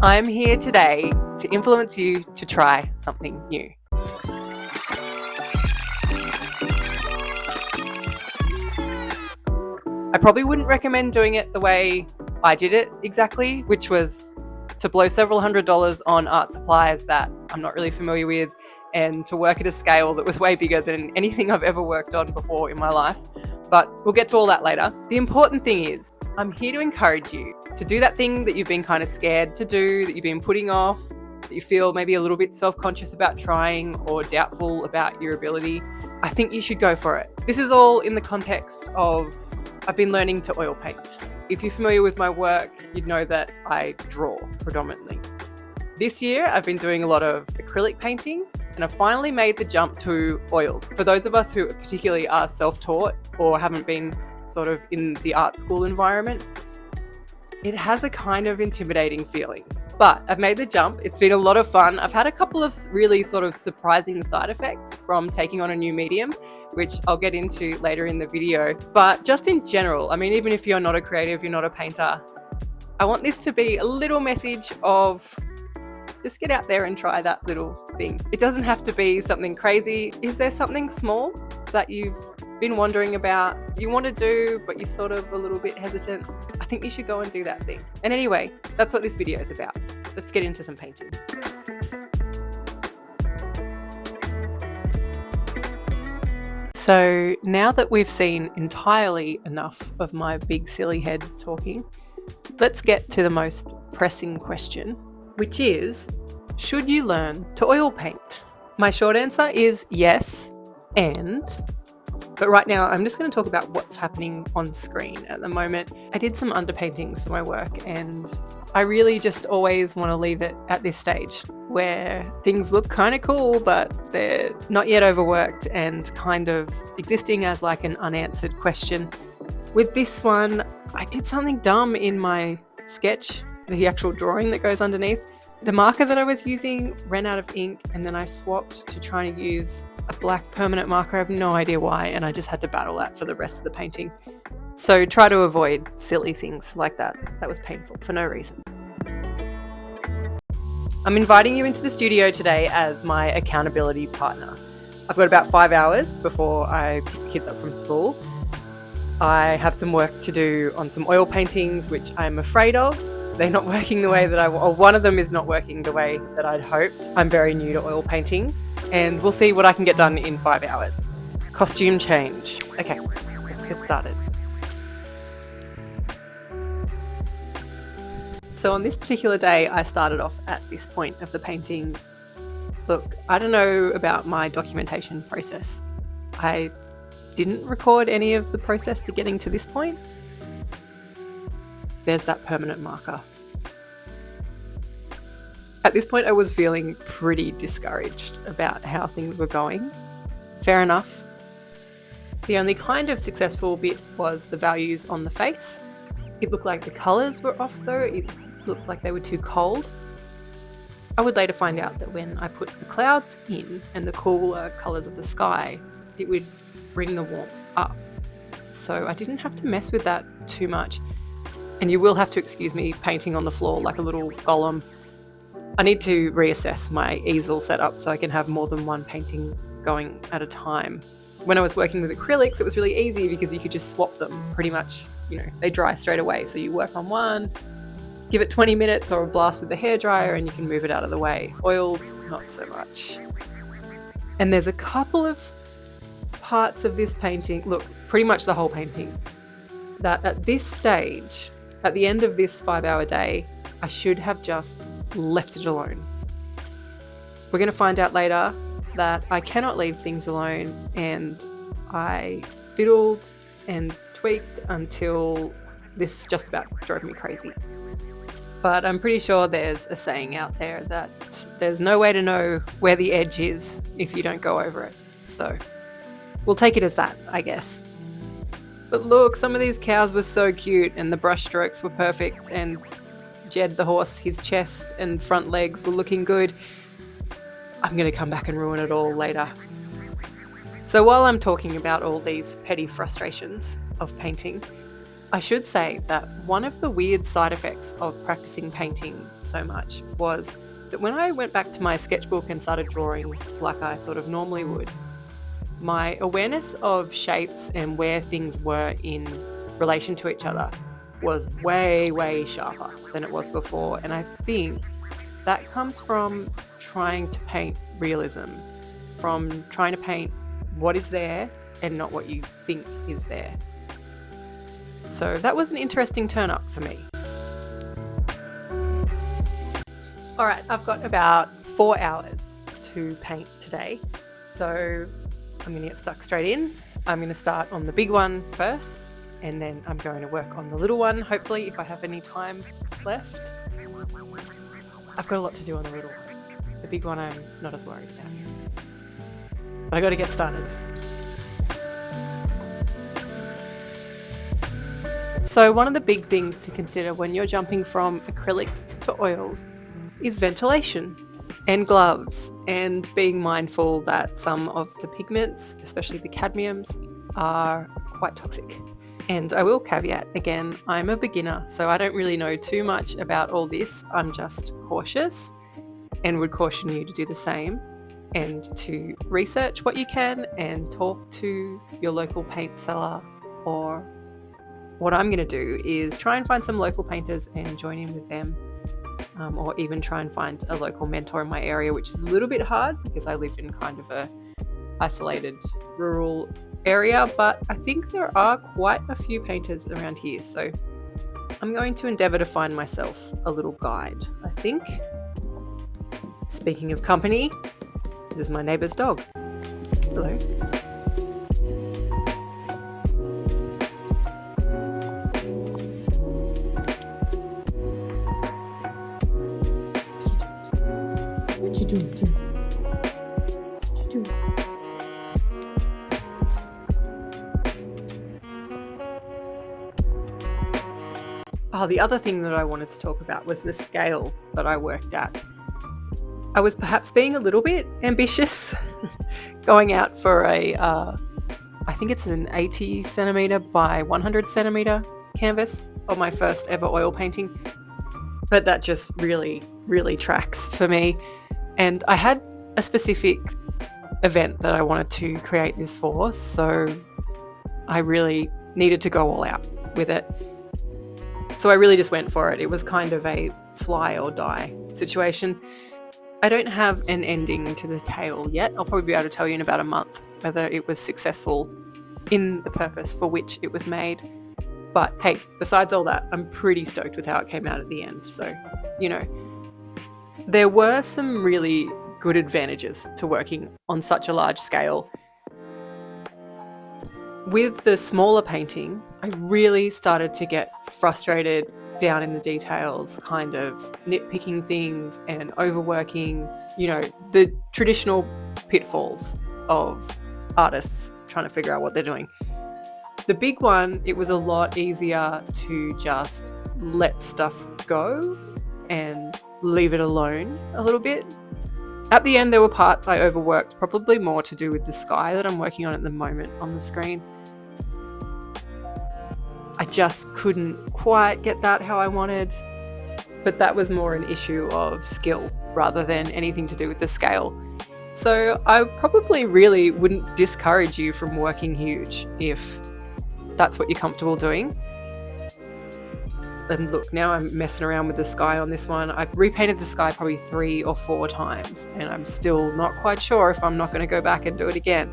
I'm here today to influence you to try something new. I probably wouldn't recommend doing it the way I did it exactly, which was to blow several $100s on art supplies that I'm not really familiar with and to work at a scale that was way bigger than anything I've ever worked on before in my life. But we'll get to all that later. The important thing is, I'm here to encourage you to do that thing that you've been kind of scared to do, that you've been putting off, that you feel maybe a little bit self-conscious about trying or doubtful about your ability. I think you should go for it. This is all in the context of I've been learning to oil paint. If you're familiar with my work, you'd know that I draw predominantly. This year, I've been doing a lot of acrylic painting, and I've finally made the jump to oils. For those of us who particularly are self-taught or haven't been sort of in the art school environment, it has a kind of intimidating feeling. But I've made the jump. It's been a lot of fun. I've had a couple of really sort of surprising side effects from taking on a new medium, which I'll get into later in the video. But just in general, I mean, even if you're not a creative, you're not a painter, I want this to be a little message of just get out there and try that little thing. It doesn't have to be something crazy. Is there something small that you've been wondering about, you want to do, but you're sort of a little bit hesitant? I think you should go and do that thing. And anyway, that's what this video is about. Let's get into some painting. So now that we've seen entirely enough of my big silly head talking, let's get to the most pressing question, which is, should you learn to oil paint? My short answer is yes, but right now I'm just going to talk about what's happening on screen at the moment. I did some underpaintings for my work, and I really just always want to leave it at this stage where things look kind of cool, but they're not yet overworked and kind of existing as like an unanswered question. With this one, I did something dumb in my sketch, the actual drawing that goes underneath. The marker that I was using ran out of ink, and then I swapped to trying to use a black permanent marker. I have no idea why, and I just had to battle that for the rest of the painting. So try to avoid silly things like that. That was painful for no reason. I'm inviting you into the studio today as my accountability partner. I've got about 5 hours before I pick the kids up from school. I have some work to do on some oil paintings, which I'm afraid of. They're not working the way that or one of them is not working the way that I'd hoped. I'm very new to oil painting, and we'll see what I can get done in 5 hours. Costume change. Okay, let's get started. So on this particular day, I started off at this point of the painting. Look, I don't know about my documentation process. I didn't record any of the process to getting to this point. There's that permanent marker. At this point, I was feeling pretty discouraged about how things were going. Fair enough. The only kind of successful bit was the values on the face. It looked like the colours were off though. It looked like they were too cold. I would later find out that when I put the clouds in and the cooler colours of the sky, it would bring the warmth up. So I didn't have to mess with that too much. And you will have to excuse me painting on the floor like a little golem. I need to reassess my easel setup so I can have more than one painting going at a time. When I was working with acrylics, it was really easy because you could just swap them pretty much. They dry straight away. So you work on one, give it 20 minutes or a blast with the hairdryer, and you can move it out of the way. Oils, not so much. And there's a couple of parts of this painting, look, pretty much the whole painting, that at this stage, at the end of this 5-hour day, I should have just left it alone. We're going to find out later that I cannot leave things alone, and I fiddled and tweaked until this just about drove me crazy. But I'm pretty sure there's a saying out there that there's no way to know where the edge is if you don't go over it. So we'll take it as that, I guess. But look, some of these cows were so cute, and the brush strokes were perfect, and Jed the horse, his chest and front legs were looking good. I'm going to come back and ruin it all later. So while I'm talking about all these petty frustrations of painting, I should say that one of the weird side effects of practicing painting so much was that when I went back to my sketchbook and started drawing like I sort of normally would, my awareness of shapes and where things were in relation to each other was way, way sharper than it was before. And I think that comes from trying to paint realism, from trying to paint what is there and not what you think is there. So that was an interesting turn up for me. All right, I've got about 4 hours to paint today. So I'm going to get stuck straight in. I'm going to start on the big one first, and then I'm going to work on the little one, hopefully, if I have any time left. I've got a lot to do on the little one. The big one I'm not as worried about yet. But I got to get started. So one of the big things to consider when you're jumping from acrylics to oils is ventilation and gloves, and being mindful that some of the pigments, especially the cadmiums, are quite toxic. And I will caveat again, I'm a beginner, so I don't really know too much about all this. I'm just cautious and would caution you to do the same and to research what you can and talk to your local paint seller. Or what I'm going to do is try and find some local painters and join in with them, or even try and find a local mentor in my area, which is a little bit hard because I live in kind of a isolated rural area, but I think there are quite a few painters around here, so I'm going to endeavour to find myself a little guide, I think. Speaking of company, this is my neighbour's dog. Hello. What you doing, Kenzie? What you doing? Oh, the other thing that I wanted to talk about was the scale that I worked at. I was perhaps being a little bit ambitious, going out for I think it's an 80 centimetre by 100 centimetre canvas of my first ever oil painting. But that just really, really tracks for me. And I had a specific event that I wanted to create this for, so I really needed to go all out with it. So I really just went for it. It was kind of a fly or die situation. I don't have an ending to the tale yet. I'll probably be able to tell you in about a month whether it was successful in the purpose for which it was made. But hey, besides all that, I'm pretty stoked with how it came out at the end. So, there were some really good advantages to working on such a large scale. With the smaller painting, I really started to get frustrated down in the details, kind of nitpicking things and overworking, the traditional pitfalls of artists trying to figure out what they're doing. The big one, it was a lot easier to just let stuff go and leave it alone a little bit. At the end, there were parts I overworked, probably more to do with the sky that I'm working on at the moment on the screen. I just couldn't quite get that how I wanted, but that was more an issue of skill rather than anything to do with the scale. So I probably really wouldn't discourage you from working huge if that's what you're comfortable doing. And look, now I'm messing around with the sky on this one. I've repainted the sky probably 3 or 4 times, and I'm still not quite sure if I'm not going to go back and do it again.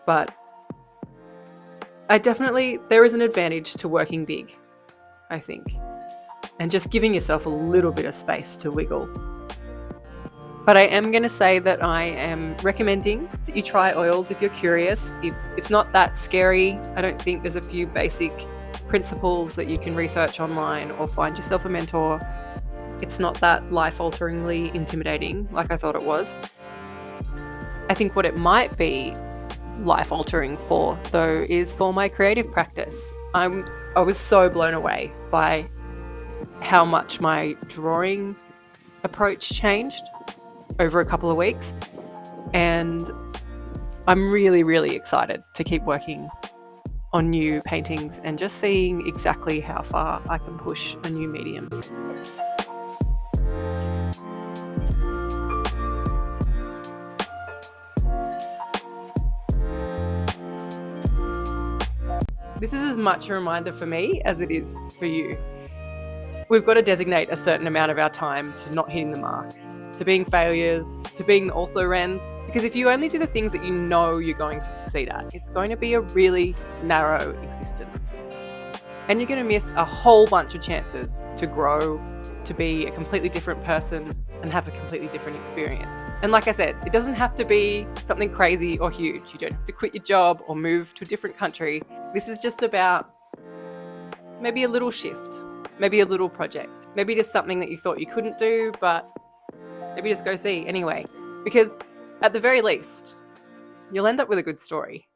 But there is an advantage to working big, I think, and just giving yourself a little bit of space to wiggle. But I am going to say that I am recommending that you try oils if you're curious. If it's not that scary, I don't think there's a few basic principles that you can research online or find yourself a mentor. It's not that life-alteringly intimidating like I thought it was. I think what it might be life-altering for, though, is for my creative practice. I was so blown away by how much my drawing approach changed over a couple of weeks, and I'm really, really excited to keep working on new paintings and just seeing exactly how far I can push a new medium. This is as much a reminder for me as it is for you. We've got to designate a certain amount of our time to not hitting the mark, to being failures, to being also-rans. Because if you only do the things that you know you're going to succeed at, it's going to be a really narrow existence. And you're going to miss a whole bunch of chances to grow, to be a completely different person and have a completely different experience. And like I said, it doesn't have to be something crazy or huge. You don't have to quit your job or move to a different country. This is just about maybe a little shift, maybe a little project, maybe just something that you thought you couldn't do, but maybe just go see anyway. Because at the very least, you'll end up with a good story.